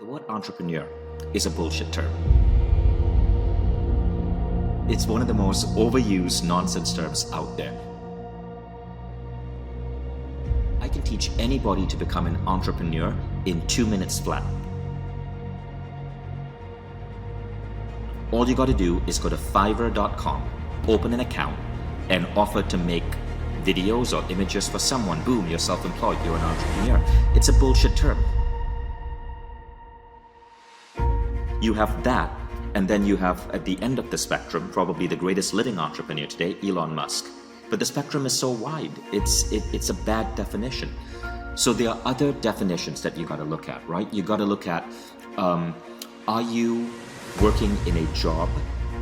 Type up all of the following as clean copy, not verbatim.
The word entrepreneur is a bullshit term. It's one of the most overused nonsense terms out there. I can teach anybody to become an entrepreneur in 2 minutes flat. All you got to do is go to Fiverr.com, open an account, and offer to make videos or images for someone. Boom, you're self-employed, you're an entrepreneur. It's a bullshit term. You have that, and then you have at the end of the spectrum, probably the greatest living entrepreneur today, Elon Musk. But the spectrum is so wide, it's a bad definition. So there are other definitions that you got to look at, right? You got to look at, are you working in a job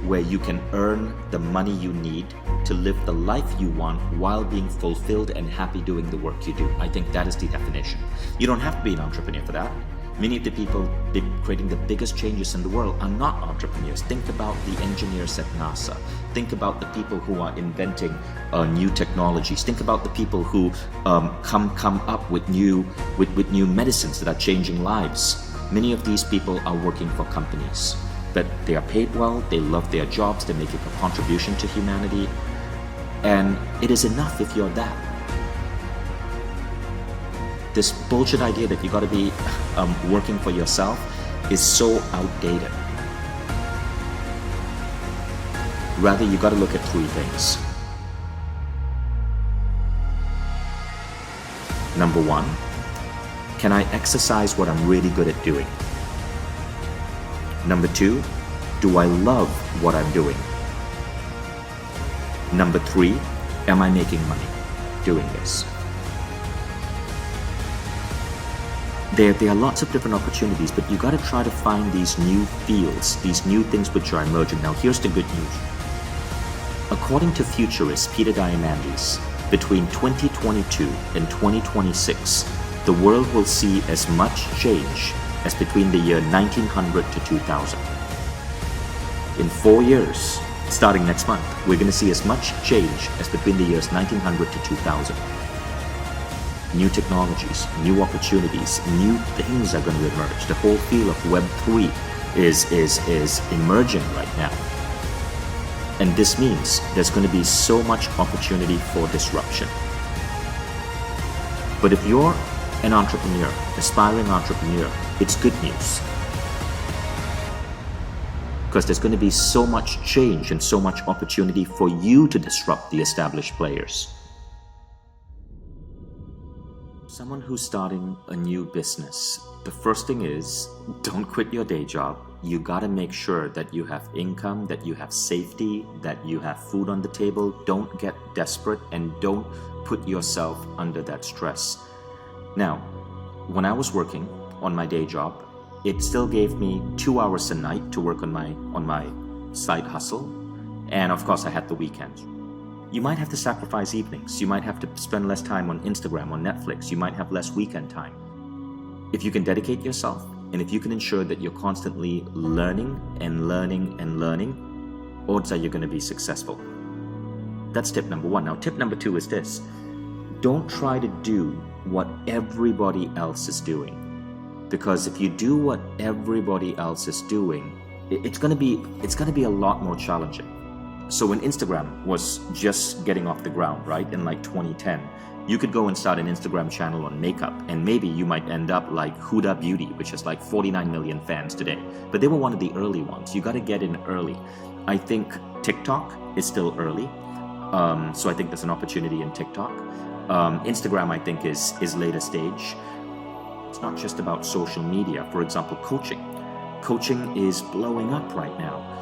where you can earn the money you need to live the life you want while being fulfilled and happy doing the work you do? I think that is the definition. You don't have to be an entrepreneur for that. Many of the people creating the biggest changes in the world are not entrepreneurs. Think about the engineers at NASA. Think about the people who are inventing new technologies. Think about the people who come up with new medicines that are changing lives. Many of these people are working for companies, but they are paid well, they love their jobs, they're making a contribution to humanity, and it is enough if you're that. This bullshit idea that you got to be working for yourself is so outdated. Rather, you got to look at three things. Number one, can I exercise what I'm really good at doing? Number two, do I love what I'm doing? Number three, am I making money doing this? There are lots of different opportunities, but you got to try to find these new fields, these new things which are emerging. Now, here's the good news. According to futurist Peter Diamandis, between 2022 and 2026, the world will see as much change as between the year 1900 to 2000. In 4 years, starting next month, we're going to see as much change as between the years 1900 to 2000. New technologies, new opportunities, new things are going to emerge. The whole field of Web3 is emerging right now. And this means there's going to be so much opportunity for disruption. But if you're an entrepreneur, aspiring entrepreneur, it's good news. Because there's going to be so much change and so much opportunity for you to disrupt the established players. Someone who's starting a new business, the first thing is, don't quit your day job. You got to make sure that you have income, that you have safety, that you have food on the table. Don't get desperate and don't put yourself under that stress. Now, when I was working on my day job, it still gave me 2 hours a night to work on my side hustle. And of course, I had the weekends. You might have to sacrifice evenings. You might have to spend less time on Instagram or Netflix. You might have less weekend time. If you can dedicate yourself, and if you can ensure that you're constantly learning and learning and learning, odds are you're going to be successful. That's tip number one. Now, tip number two is this. Don't try to do what everybody else is doing. Because if you do what everybody else is doing, it's going to be a lot more challenging. So when Instagram was just getting off the ground, right, in like 2010, you could go and start an Instagram channel on makeup, and maybe you might end up like Huda Beauty, which has like 49 million fans today. But they were one of the early ones. You got to get in early. I think TikTok is still early. So I think there's an opportunity in TikTok. Instagram, I think, is later stage. It's not just about social media. For example, coaching. Coaching is blowing up right now.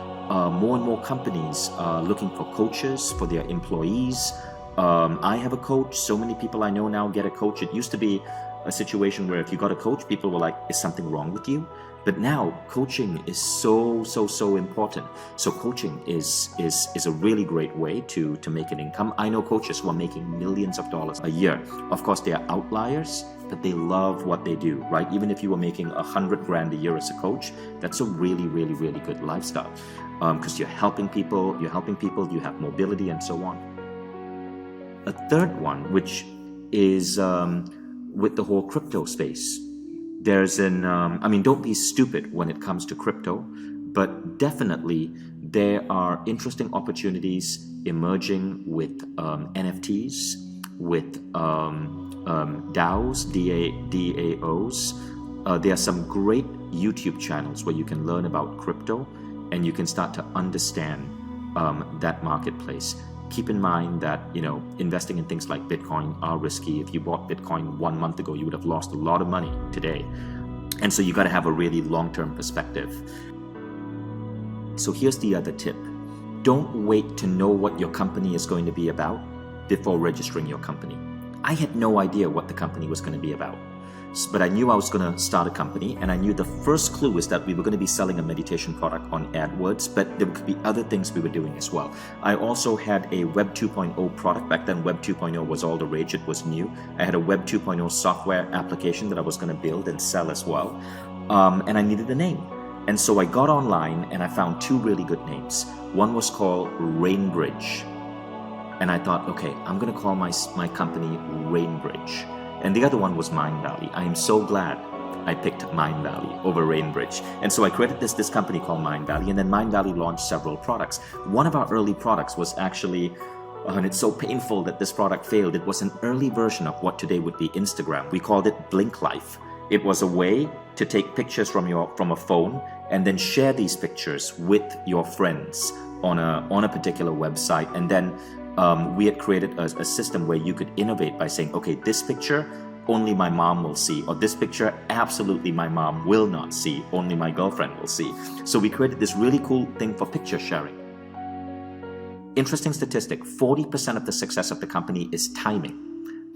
More and more companies are looking for coaches for their employees. I have a coach. So many people I know now get a coach. It used to be a situation where if you got a coach, people were like, is something wrong with you? But now coaching is so important. So coaching is a really great way to make an income. I know coaches who are making millions of dollars a year. Of course, they are outliers, but they love what they do, right? Even if you were making $100,000 a year as a coach, that's a really good lifestyle. Because you're helping people, you have mobility and so on. A third one, which is with the whole crypto space. don't be stupid when it comes to crypto, but definitely there are interesting opportunities emerging with NFTs, with DAOs, DAOs. There are some great YouTube channels where you can learn about crypto and you can start to understand that marketplace. Keep in mind that, investing in things like Bitcoin are risky. If you bought Bitcoin 1 month ago, you would have lost a lot of money today. And so you got to have a really long-term perspective. So here's the other tip. Don't wait to know what your company is going to be about before registering your company. I had no idea what the company was going to be about. But I knew I was going to start a company, and I knew the first clue is that we were going to be selling a meditation product on AdWords, but there could be other things we were doing as well. I also had a Web 2.0 product. Back then, Web 2.0 was all the rage. It was new. I had a Web 2.0 software application that I was going to build and sell as well. And I needed a name. And so I got online and I found 2 really good names. One was called Rainbridge. And I thought, okay, I'm going to call my company Rainbridge. And the other one was MindValley. I am so glad I picked MindValley over Rainbridge. And so I created this company called MindValley, and then MindValley launched several products. One of our early products was actually, and it's so painful that this product failed, it was an early version of what today would be Instagram. We called it Blink Life. It was a way to take pictures from a phone and then share these pictures with your friends on a particular website. And then we had created a system where you could innovate by saying, okay, this picture only my mom will see, or this picture absolutely my mom will not see, only my girlfriend will see. So we created this really cool thing for picture sharing. Interesting statistic, 40% of the success of the company is timing.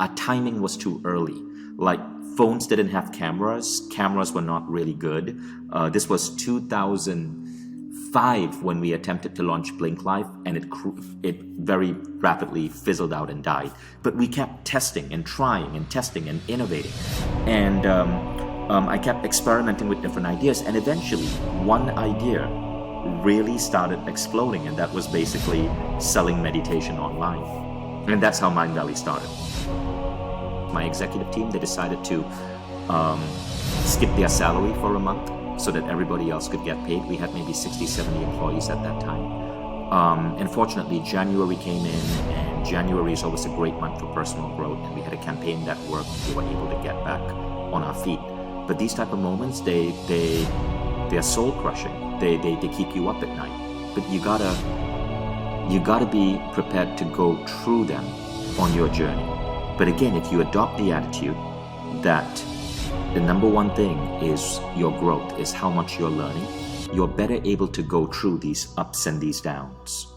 Our timing was too early. Like, phones didn't have cameras were not really good. This was 2005 when we attempted to launch Blink Life, and it very rapidly fizzled out and died. But we kept testing and trying and testing and innovating. And I kept experimenting with different ideas, and eventually one idea really started exploding, and that was basically selling meditation online. And that's how MindValley started. My executive team, they decided to skip their salary for a month so that everybody else could get paid. We had maybe 60, 70 employees at that time. Unfortunately, January came in, and January is always a great month for personal growth, and we had a campaign that worked. We were able to get back on our feet. But these type of moments, they're soul crushing. They keep you up at night. But you gotta be prepared to go through them on your journey. But again, if you adopt the attitude that the number one thing is your growth, is how much you're learning, you're better able to go through these ups and these downs.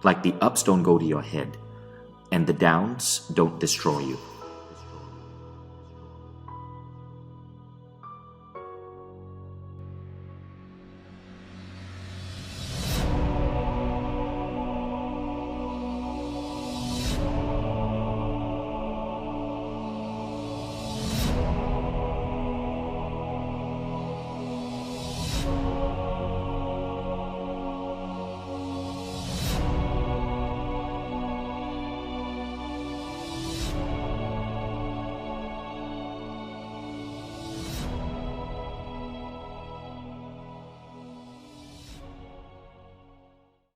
Like, the ups don't go to your head, and the downs don't destroy you.